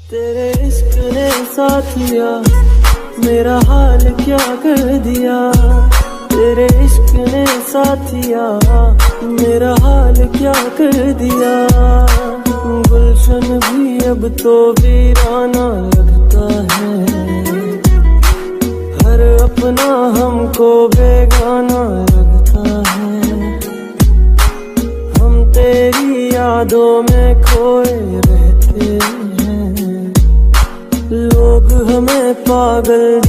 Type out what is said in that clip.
तेरे इश्क ने साथिया मेरा हाल क्या कर दिया। तेरे इश्क ने साथिया मेरा हाल क्या कर दिया। गुलशन भी अब तो वीराना लगता है। हर अपना हमको बेगाना लगता है। हम तेरी यादों में खोए रहते हैं। लोग हमें पागल